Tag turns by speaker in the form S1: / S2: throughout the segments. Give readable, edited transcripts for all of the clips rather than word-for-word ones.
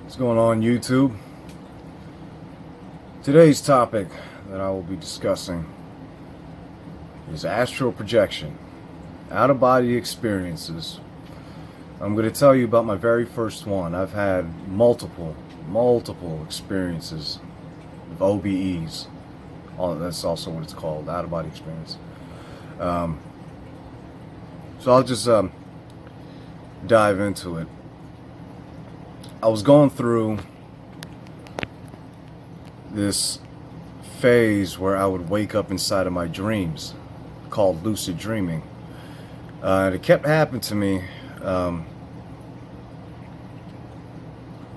S1: What's going on, YouTube? Today's topic that I will be discussing is astral projection, out-of-body experiences. I'm going to tell you about my very first one. I've had multiple experiences of OBEs. That's also what it's called, out-of-body experience. So I'll just dive into it. I was going through this phase where I would wake up inside of my dreams, called lucid dreaming. And it kept happening to me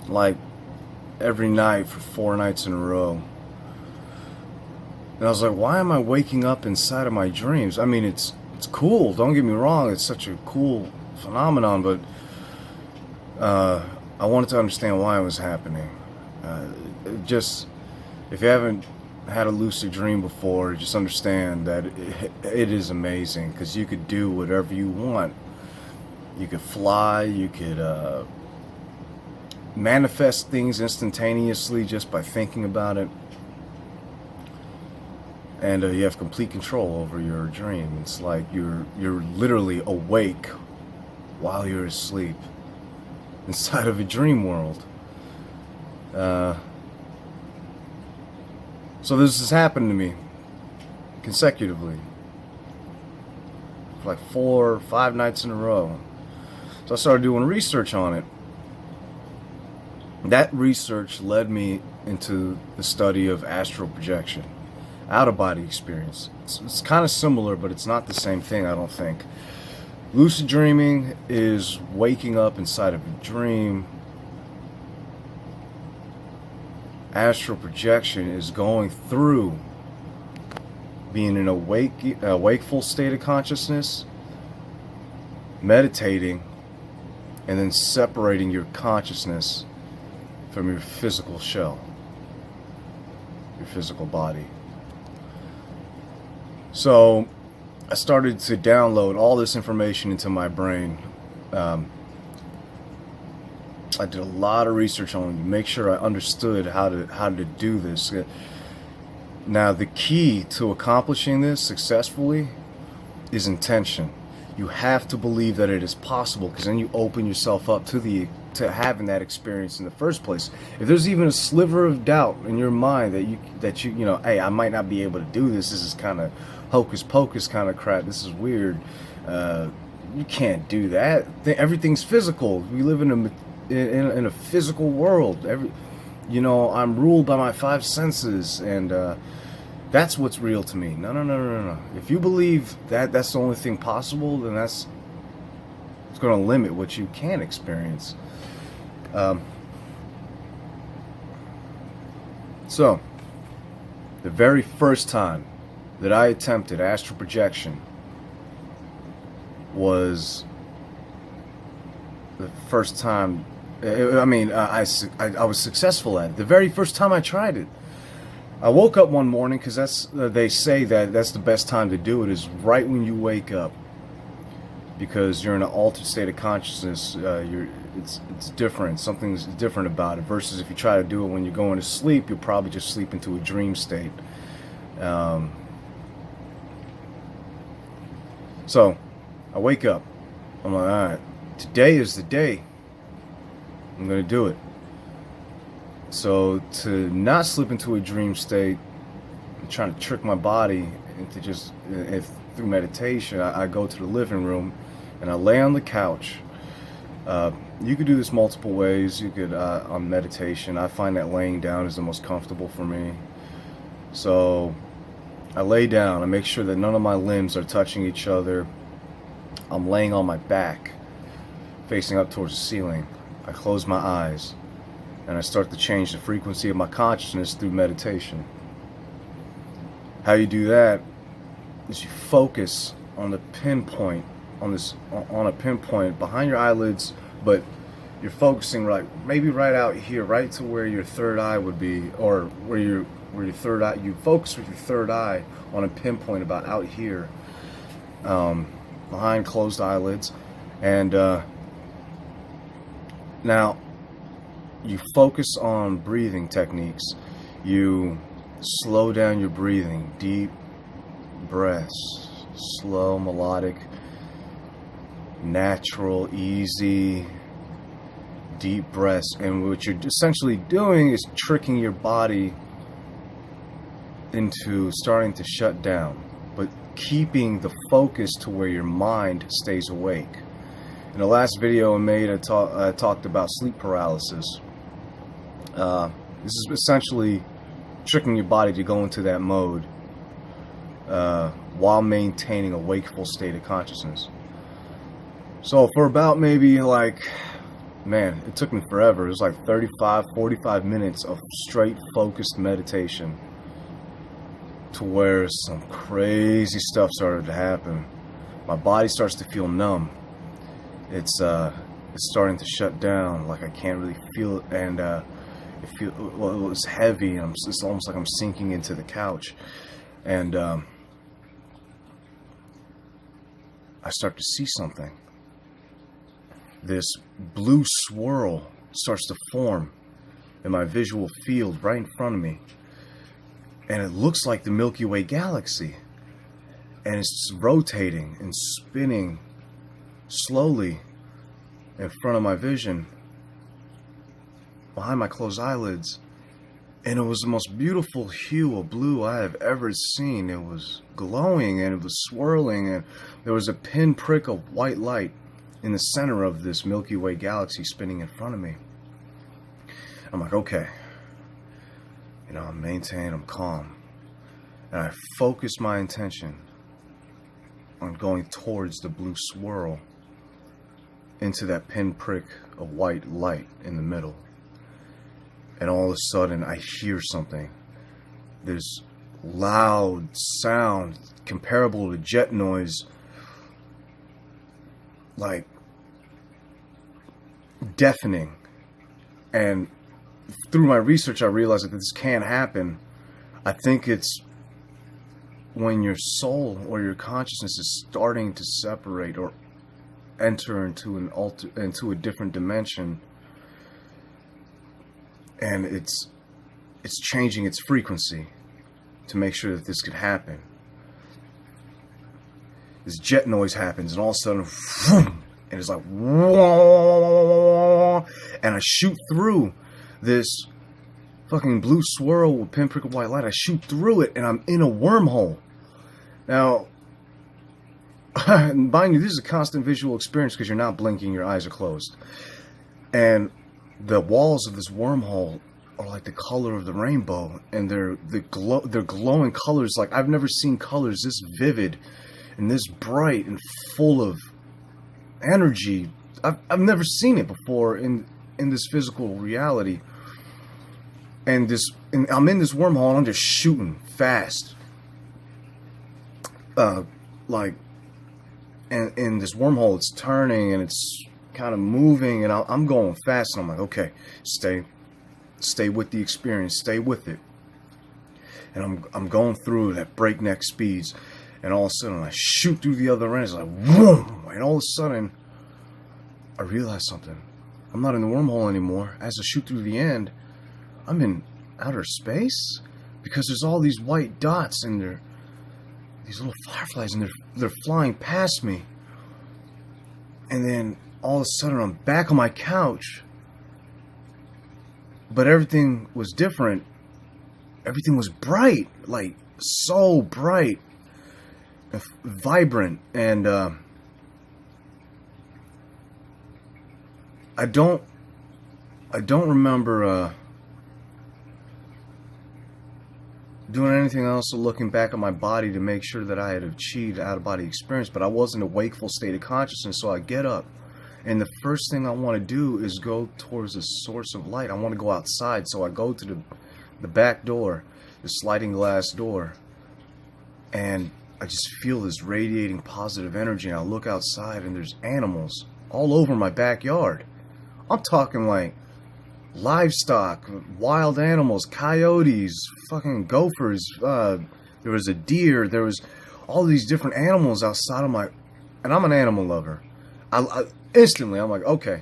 S1: like every night for 4 nights in a row. And I was like, why am I waking up inside of my dreams? I mean, it's cool, don't get me wrong, it's such a cool phenomenon, but I wanted to understand why it was happening. If you haven't had a lucid dream before, just understand that it is amazing, because you could do whatever you want. You could fly, you could manifest things instantaneously just by thinking about it. And you have complete control over your dream. It's like you're literally awake while you're asleep inside of a dream world. So this has happened to me consecutively for like 4 or 5 nights in a row. So I started doing research on it. That research led me into the study of astral projection, out-of-body experience. It's kind of similar, but it's not the same thing, I don't think. Lucid dreaming is waking up inside of a dream. Astral projection is going through being in a wakeful state of consciousness, meditating, and then separating your consciousness from your physical shell, your physical body. So I started to download all this information into my brain. I did a lot of research on it to make sure I understood how to do this. Now, the key to accomplishing this successfully is intention. You have to believe that it is possible, because then you open yourself up to having that experience in the first place. If there's even a sliver of doubt in your mind that you know, hey, I might not be able to do this. This is kind of hocus pocus kind of crap. This is weird. You can't do that. Everything's physical. We live in a physical world. I'm ruled by my 5 senses, and that's what's real to me. No. If you believe that that's the only thing possible, then it's going to limit what you can experience. So the very first time that I attempted astral projection was the first time. I was successful at it. The very first time I tried it, I woke up one morning, because they say that that's the best time to do it, is right when you wake up, because you're in an altered state of consciousness. It's different. Something's different about it. Versus if you try to do it when you're going to sleep, you'll probably just sleep into a dream state. So I wake up. I'm like, all right, today is the day. I'm going to do it. So to not slip into a dream state, I'm trying to trick my body into through meditation, I go to the living room and I lay on the couch. You could do this multiple ways. You could, on meditation, I find that laying down is the most comfortable for me. So I lay down. I make sure that none of my limbs are touching each other. I'm laying on my back, facing up towards the ceiling. I close my eyes, and I start to change the frequency of my consciousness through meditation. How you do that is you focus on the pinpoint, on a pinpoint behind your eyelids, but you're focusing maybe right out here, right to where your third eye would be, or where your third eye. You focus with your third eye on a pinpoint about out here, behind closed eyelids, and now you focus on breathing techniques. You slow down your breathing, deep breaths, slow, melodic, natural, easy, deep breaths. And what you're essentially doing is tricking your body into starting to shut down, but keeping the focus to where your mind stays awake. In the last video I made, I talked about sleep paralysis. This is essentially tricking your body to go into that mode while maintaining a wakeful state of consciousness. So for about maybe like, man, it took me forever. It was like 45 minutes of straight focused meditation, to where some crazy stuff started to happen. My body starts to feel numb. It's starting to shut down, like I can't really feel it, and it was heavy. It's almost like I'm sinking into the couch, and I start to see something. This blue swirl starts to form in my visual field right in front of me, and it looks like the Milky Way galaxy, and it's rotating and spinning slowly in front of my vision, behind my closed eyelids. And it was the most beautiful hue of blue I have ever seen. It was glowing and it was swirling, and there was a pinprick of white light in the center of this Milky Way galaxy spinning in front of me. I'm like, okay, I'm calm, and I focus my intention on going towards the blue swirl, into that pinprick of white light in the middle. And all of a sudden I hear something. This loud sound comparable to jet noise, like deafening. And through my research I realized that this can happen. I think it's when your soul or your consciousness is starting to separate or enter into a different dimension, and it's changing its frequency to make sure that this could happen. This jet noise happens, and all of a sudden, vroom, and it's like, whoa, and I shoot through this fucking blue swirl with pinprick of white light. I shoot through it, and I'm in a wormhole. Now, mind you, this is a constant visual experience because you're not blinking, your eyes are closed. And the walls of this wormhole are like the color of the rainbow, and they're glowing colors like I've never seen colors this vivid and this bright and full of energy. I've never seen it before in this physical reality. And I'm in this wormhole and I'm just shooting fast. And in this wormhole, it's turning and it's kind of moving, and I'm going fast, and I'm like, okay, stay with the experience, stay with it. And I'm going through at breakneck speeds, and all of a sudden I shoot through the other end. It's like, whoom, and all of a sudden I realize something. I'm not in the wormhole anymore. As I shoot through the end, I'm in outer space, because there's all these white dots, and they're these little fireflies, and they're flying past me. And then all of a sudden I'm back on my couch, but everything was different. Everything was bright, like so bright and vibrant. And I don't remember doing anything else or looking back at my body to make sure that I had achieved out-of-body experience, but I was in a wakeful state of consciousness. So I get up, and the first thing I want to do is go towards the source of light. I want to go outside, so I go to the back door, the sliding glass door, and I just feel this radiating positive energy, and I look outside, and there's animals all over my backyard. I'm talking like livestock, wild animals, coyotes, fucking gophers. There was a deer. There was all these different animals outside of my. And I'm an animal lover. I instantly, I'm like, okay,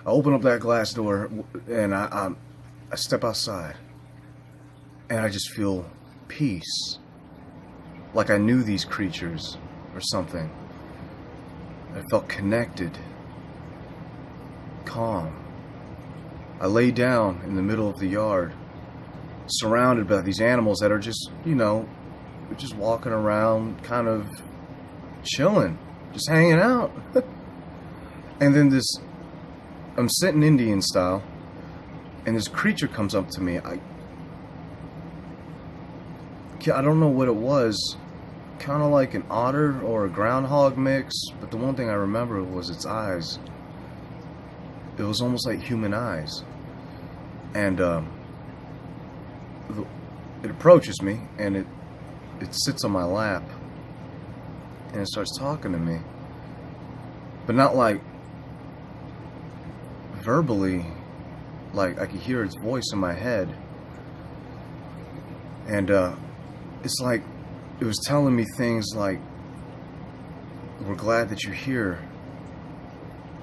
S1: I open up that glass door and I step outside, and I just feel peace, like I knew these creatures or something. I felt connected, calm. I lay down in the middle of the yard, surrounded by these animals that are just, you know, just walking around, kind of chilling, just hanging out. And then I'm sitting Indian style, and this creature comes up to me. I don't know what it was, kind of like an otter or a groundhog mix, but the one thing I remember was its eyes. It was almost like human eyes. And it approaches me, and it sits on my lap, and it starts talking to me, but not like verbally, like I could hear its voice in my head. And it's like it was telling me things like, we're glad that you're here,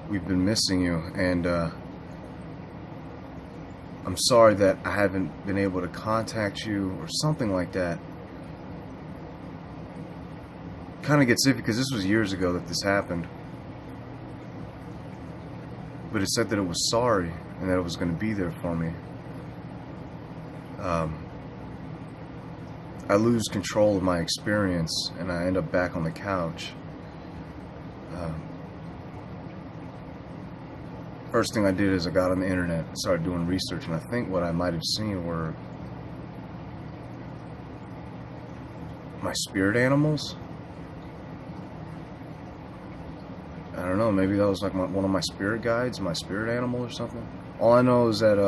S1: we've been missing you, and I'm sorry that I haven't been able to contact you, or something like that. Kind of gets iffy because this was years ago that this happened. But it said that it was sorry and that it was going to be there for me. I lose control of my experience and I end up back on the couch. First thing I did is I got on the internet and started doing research, and I think what I might have seen were my spirit animals. I don't know, maybe that was like one of my spirit guides, my spirit animal or something. All I know is that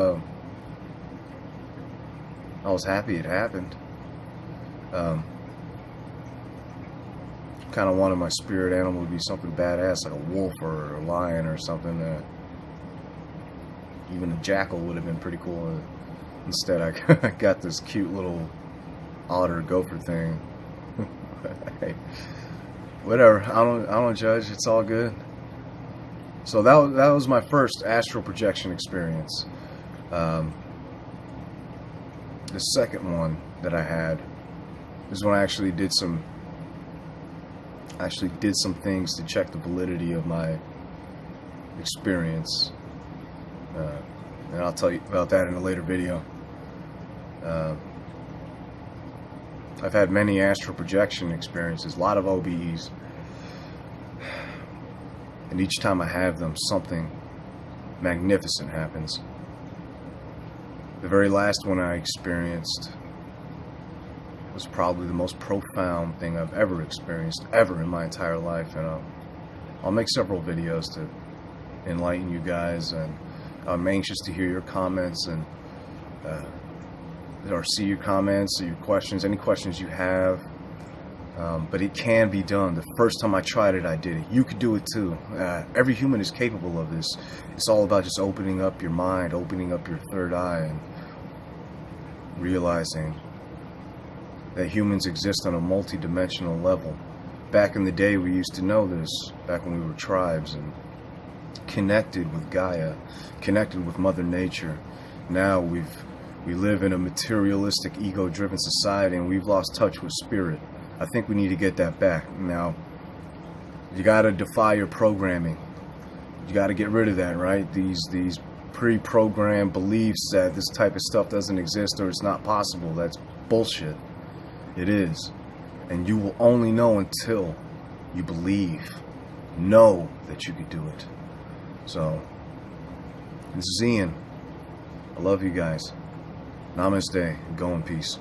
S1: I was happy it happened. Kind of wanted my spirit animal to be something badass, like a wolf or a lion or something. Even a jackal would have been pretty cool. Instead, I got this cute little otter gopher thing. Hey, whatever. I don't judge. It's all good. So that was my first astral projection experience. The second one that I had is when I actually did some things to check the validity of my experience. And I'll tell you about that in a later video. I've had many astral projection experiences, a lot of OBEs. And each time I have them, something magnificent happens. The very last one I experienced was probably the most profound thing I've ever experienced, ever in my entire life. And I'll make several videos to enlighten you guys, and I'm anxious to hear your comments and or see your comments or your questions, any questions you have. But it can be done. The first time I tried it, I did it. You could do it too. Every human is capable of this. It's all about just opening up your mind, opening up your third eye, and realizing that humans exist on a multidimensional level. Back in the day, we used to know this, back when we were tribes and connected with Gaia, connected with Mother Nature. Now we live in a materialistic, ego-driven society, and we've lost touch with spirit. I think we need to get that back. Now, you got to defy your programming. You got to get rid of that, right? These pre-programmed beliefs that this type of stuff doesn't exist or it's not possible. That's bullshit. It is. And you will only know until you believe. Know that you could do it. So, this is Ian. I love you guys. Namaste. Go in peace.